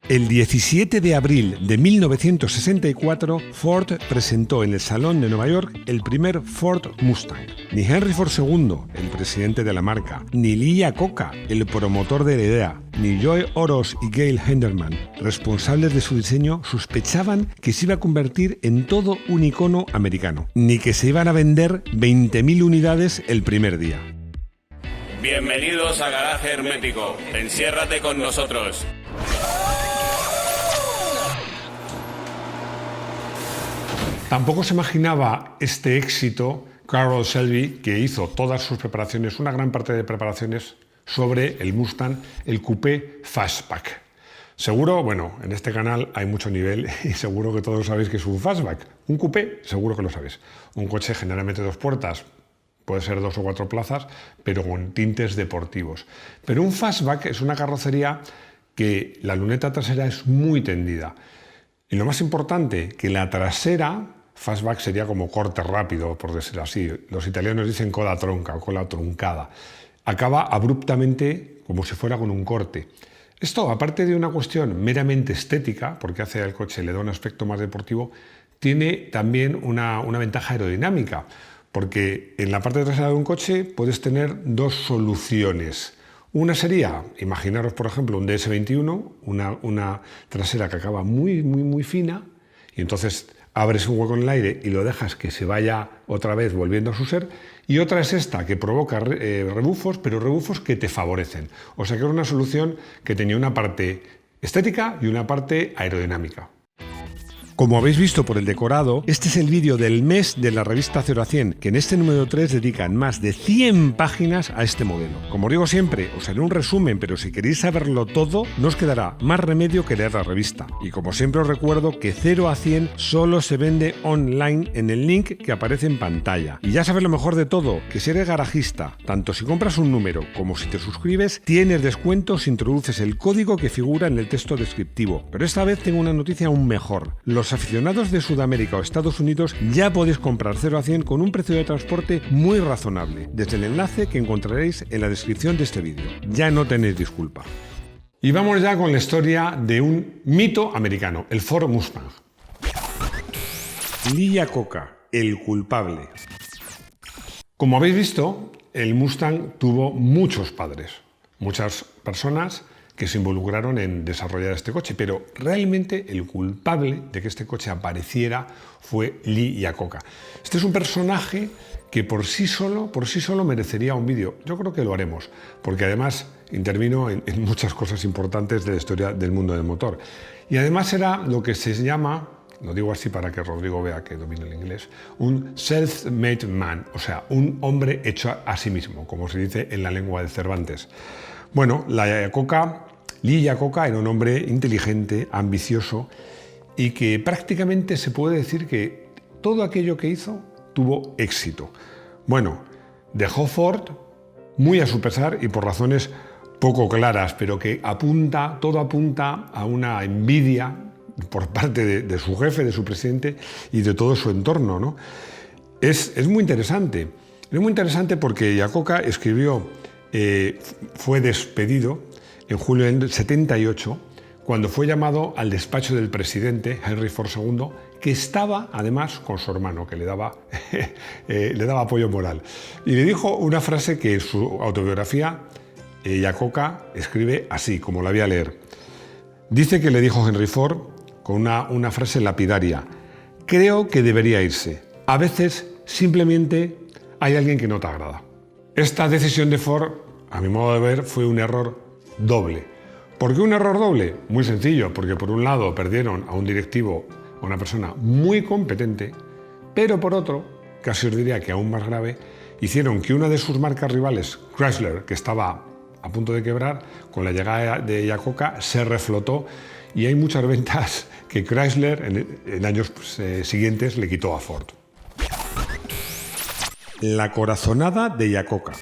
El 17 de abril de 1964, Ford presentó en el Salón de Nueva York el primer Ford Mustang. Ni Henry Ford II, el presidente de la marca, ni Lee Iacocca, el promotor de la idea, ni Joe Orosz y Gail Henderman, responsables de su diseño, sospechaban que se iba a convertir en todo un icono americano, ni que se iban a vender 20.000 unidades el primer día. Bienvenidos a Garaje Hermético. Enciérrate con nosotros. Tampoco se imaginaba este éxito Carroll Shelby, que hizo todas sus preparaciones, una gran parte de preparaciones, sobre el Mustang, el coupé Fastback. Seguro, bueno, en este canal hay mucho nivel y seguro que todos sabéis que es un Fastback. Un coupé, seguro que lo sabéis. Un coche generalmente 2 puertas, puede ser 2 o 4 plazas, pero con tintes deportivos. Pero un Fastback es una carrocería que la luneta trasera es muy tendida. Y lo más importante, que la trasera, Fastback sería como corte rápido, por decirlo así. Los italianos dicen coda tronca o cola truncada. Acaba abruptamente como si fuera con un corte. Esto, aparte de una cuestión meramente estética, porque hace al coche, le da un aspecto más deportivo, tiene también una ventaja aerodinámica, porque en la parte trasera de un coche puedes tener 2 soluciones. Una sería, imaginaros por ejemplo un DS21, una trasera que acaba muy fina, y entonces abres un hueco en el aire y lo dejas que se vaya otra vez volviendo a su ser, y otra es esta, que provoca rebufos, pero rebufos que te favorecen. O sea que era una solución que tenía una parte estética y una parte aerodinámica. Como habéis visto por el decorado, este es el vídeo del mes de la revista 0 a 100, que en este número 3 dedican más de 100 páginas a este modelo. Como digo siempre, os haré un resumen, pero si queréis saberlo todo, no os quedará más remedio que leer la revista. Y como siempre os recuerdo que 0 a 100 solo se vende online en el link que aparece en pantalla. Y ya sabes lo mejor de todo, que si eres garajista, tanto si compras un número como si te suscribes, tienes descuento si introduces el código que figura en el texto descriptivo. Pero esta vez tengo una noticia aún mejor. Los aficionados de Sudamérica o Estados Unidos ya podéis comprar 0 a 100 con un precio de transporte muy razonable, desde el enlace que encontraréis en la descripción de este vídeo. Ya no tenéis disculpa. Y vamos ya con la historia de un mito americano, el Ford Mustang. Lee Iacocca, el culpable. Como habéis visto, el Mustang tuvo muchos padres, muchas personas que se involucraron en desarrollar este coche, pero realmente el culpable de que este coche apareciera fue Lee Iacocca. Este es un personaje que por sí solo merecería un vídeo. Yo creo que lo haremos, porque además intervino en muchas cosas importantes de la historia del mundo del motor. Y además era lo que se llama, lo digo así para que Rodrigo vea que domino el inglés, un self-made man, o sea, un hombre hecho a sí mismo, como se dice en la lengua de Cervantes. Bueno, Lee Iacocca era un hombre inteligente, ambicioso y que prácticamente se puede decir que todo aquello que hizo tuvo éxito. Bueno, dejó Ford muy a su pesar y por razones poco claras, pero que todo apunta a una envidia por parte de su jefe, de su presidente y de todo su entorno, ¿no? Es muy interesante. Es muy interesante porque Iacocca fue despedido en julio del 78, cuando fue llamado al despacho del presidente Henry Ford II, que estaba además con su hermano, que le daba apoyo moral. Y le dijo una frase que en su autobiografía Iacocca escribe así, como la voy a leer. Dice que le dijo Henry Ford con una frase lapidaria: creo que debería irse. A veces simplemente hay alguien que no te agrada. Esta decisión de Ford, a mi modo de ver, fue un error doble. ¿Por qué un error doble? Muy sencillo, porque por un lado perdieron a un directivo, a una persona muy competente, pero por otro, casi os diría que aún más grave, hicieron que una de sus marcas rivales, Chrysler, que estaba a punto de quebrar, con la llegada de Iacocca se reflotó y hay muchas ventas que Chrysler en años siguientes le quitó a Ford. La corazonada de Iacocca.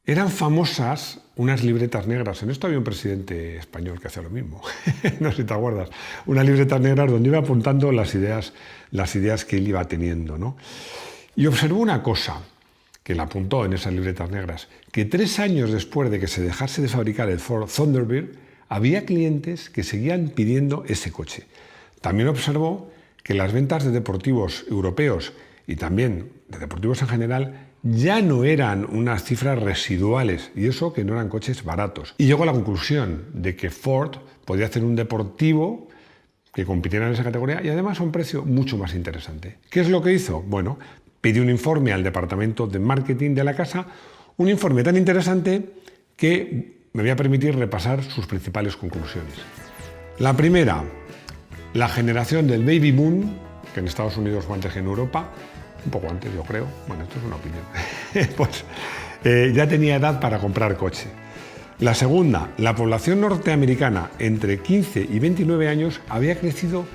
Eran famosas unas libretas negras. En esto había un presidente español que hacía lo mismo. No sé si te acuerdas. Unas libretas negras donde iba apuntando las ideas que él iba teniendo, ¿no? Y observó una cosa, que la apuntó en esas libretas negras, que 3 años después de que se dejase de fabricar el Ford Thunderbird, había clientes que seguían pidiendo ese coche. También observó que las ventas de deportivos europeos y también de deportivos en general ya no eran unas cifras residuales, y eso que no eran coches baratos. Y llegó a la conclusión de que Ford podía hacer un deportivo que compitiera en esa categoría y además a un precio mucho más interesante. ¿Qué es lo que hizo? Bueno, pidió un informe al departamento de marketing de la casa, un informe tan interesante que me voy a permitir repasar sus principales conclusiones. La primera, la generación del baby boom, que en Estados Unidos fue antes que en Europa, un poco antes yo creo, bueno, esto es una opinión, pues ya tenía edad para comprar coche. La segunda, la población norteamericana entre 15 y 29 años había crecido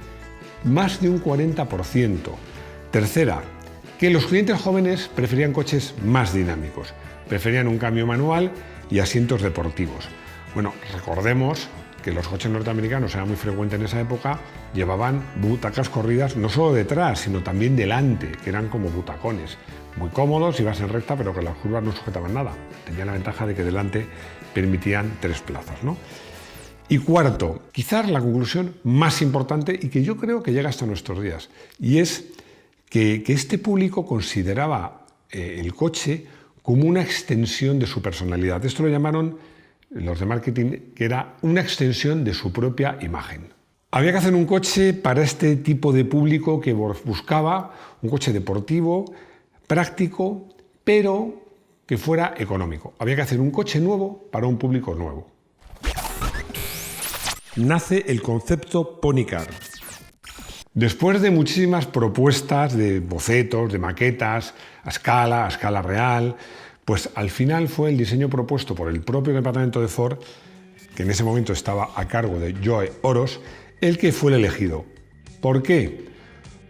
más de un 40%. Tercera, que los clientes jóvenes preferían coches más dinámicos, preferían un cambio manual y asientos deportivos. Bueno, recordemos que los coches norteamericanos, era muy frecuente en esa época, llevaban butacas corridas no solo detrás, sino también delante, que eran como butacones. Muy cómodos, ibas en recta, pero que las curvas no sujetaban nada. Tenían la ventaja de que delante permitían 3 plazas, ¿no? Y cuarto, quizás la conclusión más importante y que yo creo que llega hasta nuestros días, y es que este público consideraba el coche como una extensión de su personalidad. Esto lo llamaron los de marketing, que era una extensión de su propia imagen. Había que hacer un coche para este tipo de público que buscaba un coche deportivo, práctico, pero que fuera económico. Había que hacer un coche nuevo para un público nuevo. Nace el concepto Pony Car. Después de muchísimas propuestas de bocetos, de maquetas, a escala real, pues al final fue el diseño propuesto por el propio departamento de Ford, que en ese momento estaba a cargo de Joe Oros, el que fue el elegido. ¿Por qué?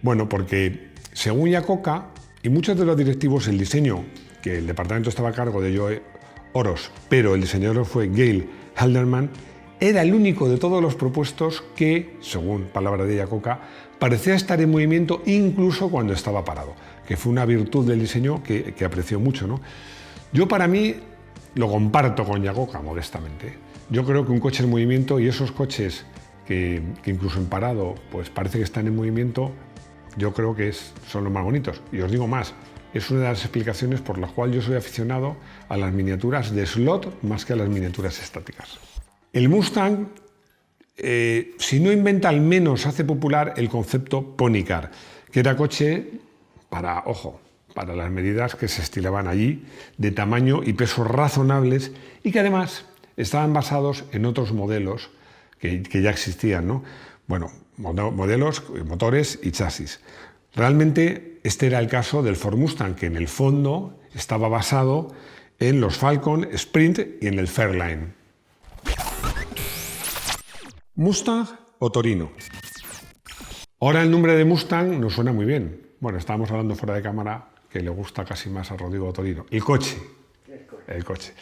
Bueno, porque según Iacocca y muchos de los directivos, el diseño que el departamento estaba a cargo de Joe Oros, pero el diseñador fue Gail Halderman, era el único de todos los propuestos que, según palabras de Iacocca, parecía estar en movimiento incluso cuando estaba parado, que fue una virtud del diseño que apreció mucho, ¿no? Yo para mí lo comparto con Iacocca modestamente. Yo creo que un coche en movimiento y esos coches que incluso en parado pues parece que están en movimiento, yo creo que son los más bonitos. Y os digo más, es una de las explicaciones por las cuales yo soy aficionado a las miniaturas de slot más que a las miniaturas estáticas. El Mustang, si no inventa, al menos hace popular el concepto Pony Car, que era coche para las medidas que se estilaban allí, de tamaño y peso razonables y que además estaban basados en otros modelos que ya existían, ¿no? Bueno, modelos, motores y chasis. Realmente este era el caso del Ford Mustang, que en el fondo estaba basado en los Falcon, Sprint y en el Fairlane. ¿Mustang o Torino? Ahora el nombre de Mustang nos suena muy bien. Bueno, estábamos hablando fuera de cámara que le gusta casi más a Rodrigo Torino. El coche. El coche.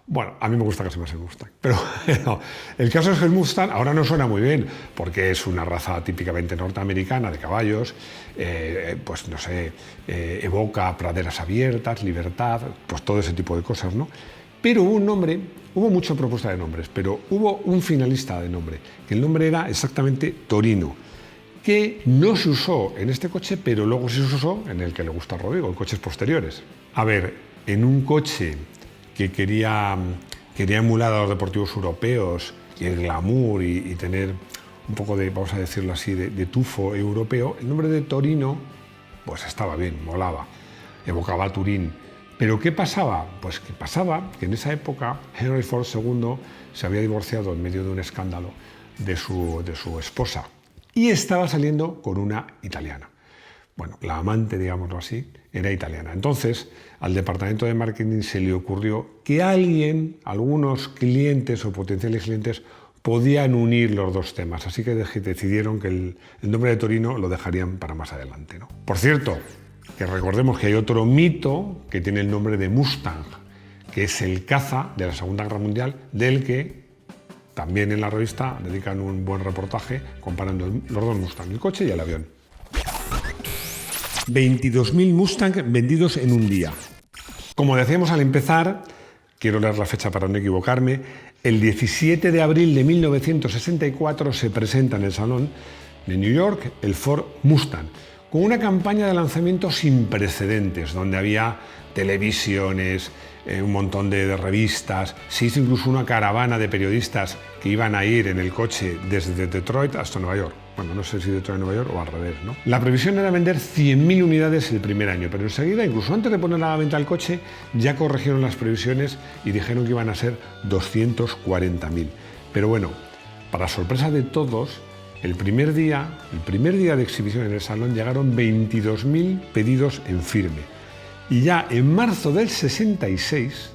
Bueno, a mí me gusta casi más el Mustang. Pero no, el caso es que el Mustang ahora no suena muy bien porque es una raza típicamente norteamericana de caballos, pues no sé, evoca praderas abiertas, libertad, pues todo ese tipo de cosas, ¿no? Pero hubo mucha propuesta de nombres, pero hubo un finalista de nombre, que el nombre era exactamente Torino, que no se usó en este coche, pero luego sí se usó en el que le gusta a Rodrigo, en coches posteriores. A ver, en un coche que quería emular a los deportivos europeos y el glamour y tener un poco de, vamos a decirlo así, de tufo europeo, el nombre de Torino pues estaba bien, molaba, evocaba a Turín. ¿Pero qué pasaba? Pues que pasaba que en esa época Henry Ford II se había divorciado en medio de un escándalo de su esposa y estaba saliendo con una italiana. Bueno, la amante, digámoslo así, era italiana. Entonces, al departamento de marketing se le ocurrió que algunos clientes o potenciales clientes podían unir los dos temas. Así que decidieron que el nombre de Torino lo dejarían para más adelante, ¿no? Por cierto, que recordemos que hay otro mito que tiene el nombre de Mustang, que es el caza de la Segunda Guerra Mundial, del que también en la revista dedican un buen reportaje comparando los dos Mustang, el coche y el avión. 22.000 Mustang vendidos en un día. Como decíamos al empezar, quiero leer la fecha para no equivocarme, el 17 de abril de 1964 se presenta en el Salón de New York el Ford Mustang, con una campaña de lanzamiento sin precedentes, donde había televisiones, un montón de revistas, se hizo incluso una caravana de periodistas que iban a ir en el coche desde Detroit hasta Nueva York. Bueno, no sé si Detroit a Nueva York o al revés, ¿no? La previsión era vender 100.000 unidades el primer año, pero enseguida, incluso antes de poner a la venta el coche, ya corrigieron las previsiones y dijeron que iban a ser 240.000. Pero bueno, para sorpresa de todos, el primer día de exhibición en el salón llegaron 22.000 pedidos en firme. Y ya en marzo del 66,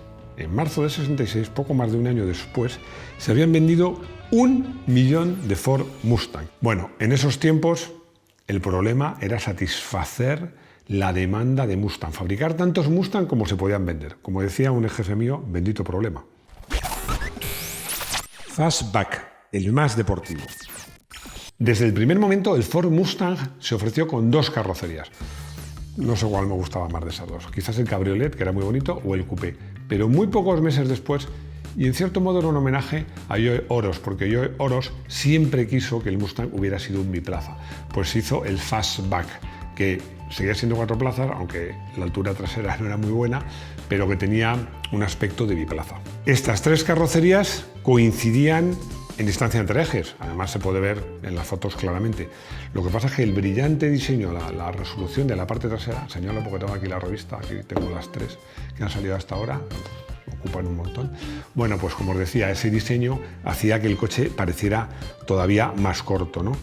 poco más de un año después, se habían vendido 1 millón de Ford Mustang. Bueno, en esos tiempos el problema era satisfacer la demanda de Mustang, fabricar tantos Mustang como se podían vender. Como decía un jefe mío, bendito problema. Fastback, el más deportivo. Desde el primer momento el Ford Mustang se ofreció con dos carrocerías. No sé cuál me gustaba más de esas dos. Quizás el cabriolet, que era muy bonito, o el coupé. Pero muy pocos meses después, y en cierto modo era un homenaje a Joe Orosz, porque Joe Orosz siempre quiso que el Mustang hubiera sido un biplaza. Pues hizo el Fastback, que seguía siendo 4 plazas, aunque la altura trasera no era muy buena, pero que tenía un aspecto de biplaza. Estas tres carrocerías coincidían en distancia entre ejes, además se puede ver en las fotos claramente. Lo que pasa es que el brillante diseño, la resolución de la parte trasera, señalo porque tengo aquí la revista, aquí tengo las 3 que han salido hasta ahora, ocupan un montón. Bueno, pues como os decía, ese diseño hacía que el coche pareciera todavía más corto, ¿no?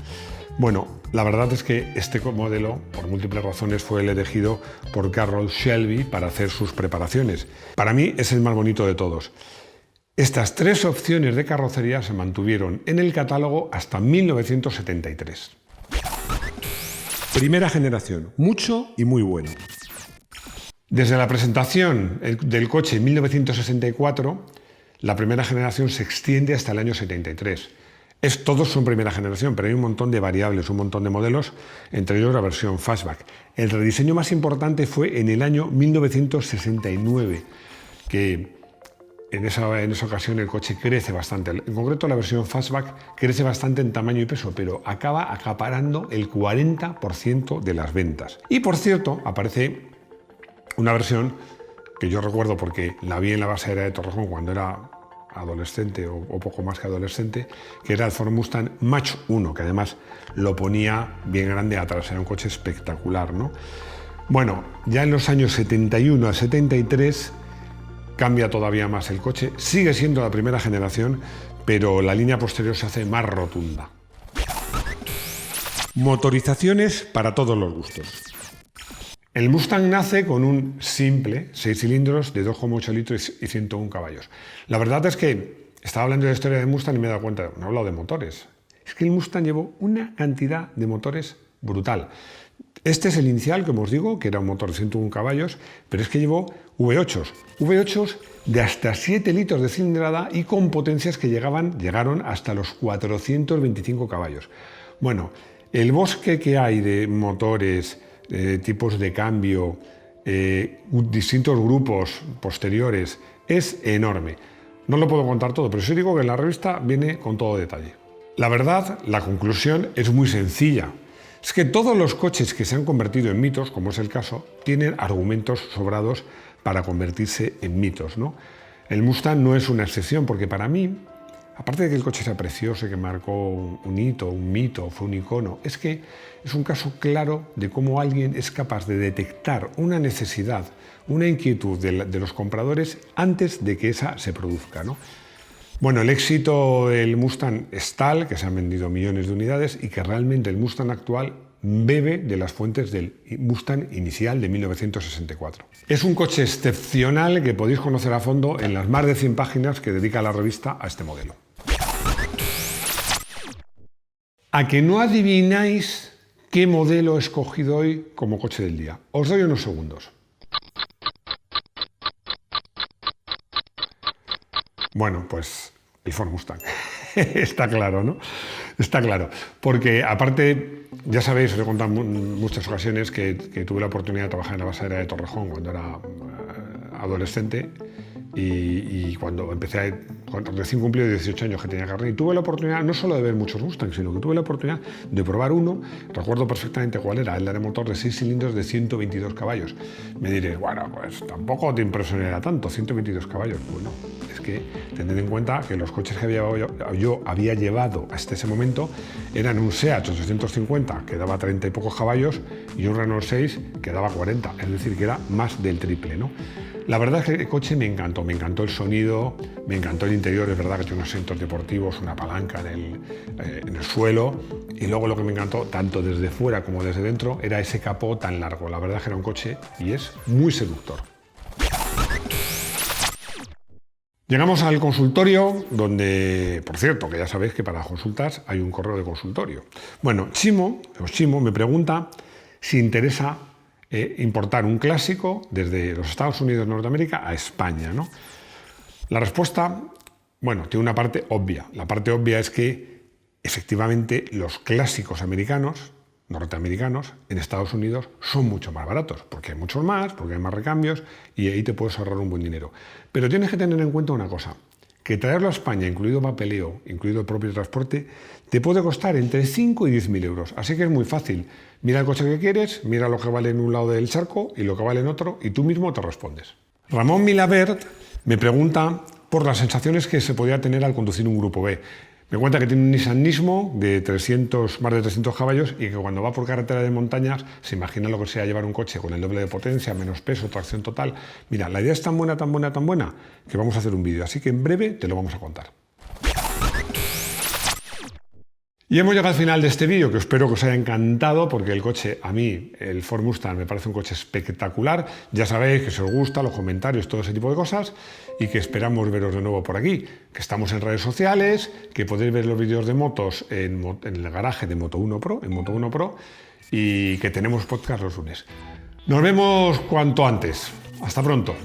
Bueno, la verdad es que este modelo, por múltiples razones, fue el elegido por Carroll Shelby para hacer sus preparaciones. Para mí es el más bonito de todos. Estas tres opciones de carrocería se mantuvieron en el catálogo hasta 1973. Primera generación, mucho y muy bueno. Desde la presentación del coche en 1964, la primera generación se extiende hasta el año 73. Todos son primera generación, pero hay un montón de variables, un montón de modelos, entre ellos la versión Fastback. El rediseño más importante fue en el año 1969, que en esa ocasión el coche crece bastante. En concreto, la versión Fastback crece bastante en tamaño y peso, pero acaba acaparando el 40% de las ventas. Y por cierto, aparece una versión que yo recuerdo porque la vi en la base aérea de Torrejón cuando era adolescente o poco más que adolescente, que era el Ford Mustang Mach 1, que además lo ponía bien grande atrás, era un coche espectacular, ¿no? Bueno, ya en los años 71 a 73 cambia todavía más el coche, sigue siendo la primera generación, pero la línea posterior se hace más rotunda. Motorizaciones para todos los gustos. El Mustang nace con un simple 6 cilindros de 2,8 litros y 101 caballos. La verdad es que estaba hablando de la historia del Mustang y me he dado cuenta, no he hablado de motores. Es que el Mustang llevó una cantidad de motores brutal. Este es el inicial, como os digo, que era un motor de 101 caballos, pero es que llevó V8s de hasta 7 litros de cilindrada y con potencias que llegaron hasta los 425 caballos. Bueno, el bosque que hay de motores, tipos de cambio, distintos grupos posteriores, es enorme. No lo puedo contar todo, pero sí digo que en la revista viene con todo detalle. La verdad, la conclusión es muy sencilla. Es que todos los coches que se han convertido en mitos, como es el caso, tienen argumentos sobrados para convertirse en mitos, ¿no? El Mustang no es una excepción, porque para mí, aparte de que el coche sea precioso y que marcó un hito, un mito, fue un icono, es que es un caso claro de cómo alguien es capaz de detectar una necesidad, una inquietud de los compradores antes de que esa se produzca, ¿no? Bueno, el éxito del Mustang es tal que se han vendido millones de unidades y que realmente el Mustang actual bebe de las fuentes del Mustang inicial de 1964. Es un coche excepcional que podéis conocer a fondo en las más de 100 páginas que dedica la revista a este modelo. ¿A que no adivináis qué modelo he escogido hoy como coche del día? Os doy unos segundos. Bueno, pues el Ford Mustang. Está claro, ¿no? Está claro. Porque aparte, ya sabéis, os he contado en muchas ocasiones que tuve la oportunidad de trabajar en la base aérea de Torrejón cuando era adolescente Y cuando cuando recién cumplido 18 años que tenía carnet, y tuve la oportunidad no solo de ver muchos Mustang, sino que tuve la oportunidad de probar uno. Recuerdo perfectamente cuál era, el de motor de 6 cilindros de 122 caballos. Me diréis, bueno, pues tampoco te impresionará tanto, 122 caballos. Bueno, es que tened en cuenta que los coches que yo había llevado hasta ese momento eran un Seat 850 que daba 30 y pocos caballos y un Renault 6 que daba 40, es decir, que era más del triple, ¿no? La verdad es que el coche me encantó el sonido, me encantó el interior, es verdad que tiene unos asientos deportivos, una palanca en el suelo, y luego lo que me encantó, tanto desde fuera como desde dentro, era ese capó tan largo. La verdad es que era un coche y es muy seductor. Llegamos al consultorio, donde, por cierto, que ya sabéis que para consultas hay un correo de consultorio. Bueno, Chimo me pregunta si interesa importar un clásico desde los Estados Unidos de Norteamérica a España, ¿no? La respuesta, bueno, tiene una parte obvia. La parte obvia es que, efectivamente, los clásicos norteamericanos, en Estados Unidos son mucho más baratos, porque hay muchos más, porque hay más recambios, y ahí te puedes ahorrar un buen dinero. Pero tienes que tener en cuenta una cosa, que traerlo a España, incluido papeleo, incluido el propio transporte, te puede costar entre 5 y 10.000 euros. Así que es muy fácil. Mira el coche que quieres, mira lo que vale en un lado del charco y lo que vale en otro, y tú mismo te respondes. Ramón Milabert me pregunta por las sensaciones que se podía tener al conducir un Grupo B. Me cuenta que tiene un Nissan Nismo de más de 300 caballos y que cuando va por carretera de montañas se imagina lo que sea llevar un coche con el doble de potencia, menos peso, tracción total. Mira, la idea es tan buena, que vamos a hacer un vídeo, así que en breve te lo vamos a contar. Y hemos llegado al final de este vídeo, que espero que os haya encantado, porque el coche, a mí, el Ford Mustang, me parece un coche espectacular. Ya sabéis que si os gusta, los comentarios, todo ese tipo de cosas, y que esperamos veros de nuevo por aquí, que estamos en redes sociales, que podéis ver los vídeos de motos en el garaje de Moto1 Pro, y que tenemos podcast los lunes. Nos vemos cuanto antes. Hasta pronto.